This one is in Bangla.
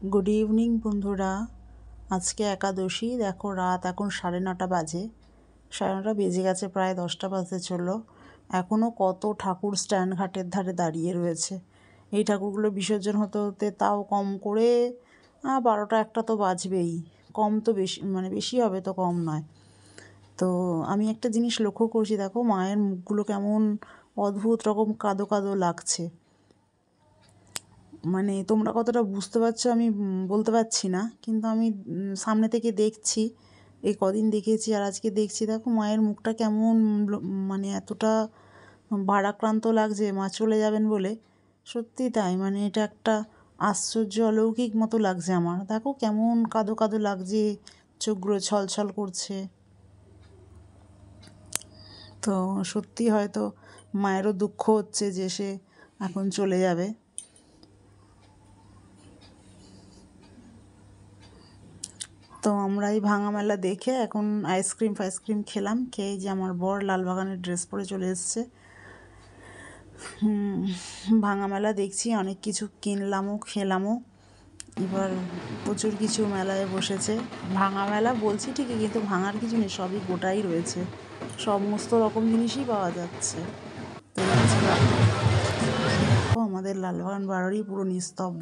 গুড ইভিনিং বন্ধুরা। আজকে একাদশী। দেখো রাত এখন 9:30 বাজে। 9:30 বেজে গেছে, প্রায় 10টা বাজতে চললো। এখনও কত ঠাকুর স্ট্যান্ড ঘাটের ধারে দাঁড়িয়ে রয়েছে। এই ঠাকুরগুলো বিসর্জন হতে হতে তাও কম করে 12টা 1টা তো বাজবেই। কম তো বেশি, মানে বেশি হবে তো কম নয়। তো আমি একটা জিনিস লক্ষ্য করছি, দেখো মায়ের মুখগুলো কেমন অদ্ভুত রকম কাদো কাদো লাগছে। মানে তোমরা কতটা বুঝতে পারছো আমি বলতে পারছি না, কিন্তু আমি সামনে থেকে দেখছি, এই কদিন দেখেছি আর আজকে দেখছি। দেখো মায়ের মুখটা কেমন মানে এতটা ভারাক্রান্ত লাগছে মা চলে যাবেন বলে। সত্যি তাই, মানে এটা একটা আশ্চর্য অলৌকিক মতো লাগছে আমার। দেখো কেমন কাদো কাদো লাগছে, চোখগুলো ছলছল করছে। তো সত্যি হয়তো মায়েরও দুঃখ হচ্ছে যে সে এখন চলে যাবে। তো আমরা এই ভাঙা মেলা দেখে এখন আইসক্রিম খেলাম। খেয়ে যে আমার বর লালবাগানের ড্রেস পরে চলে এসছে। ভাঙা মেলা দেখছি, অনেক কিছু কিনলামও খেলামও। এবার প্রচুর কিছু মেলায় বসেছে। ভাঙা মেলা বলছি ঠিকই, কিন্তু ভাঙার কিছু নেই, সবই গোটাই রয়েছে, সমস্ত রকম জিনিসই পাওয়া যাচ্ছে। তো আমাদের লালবাগান বাড়ি পুরো নিস্তব্ধ।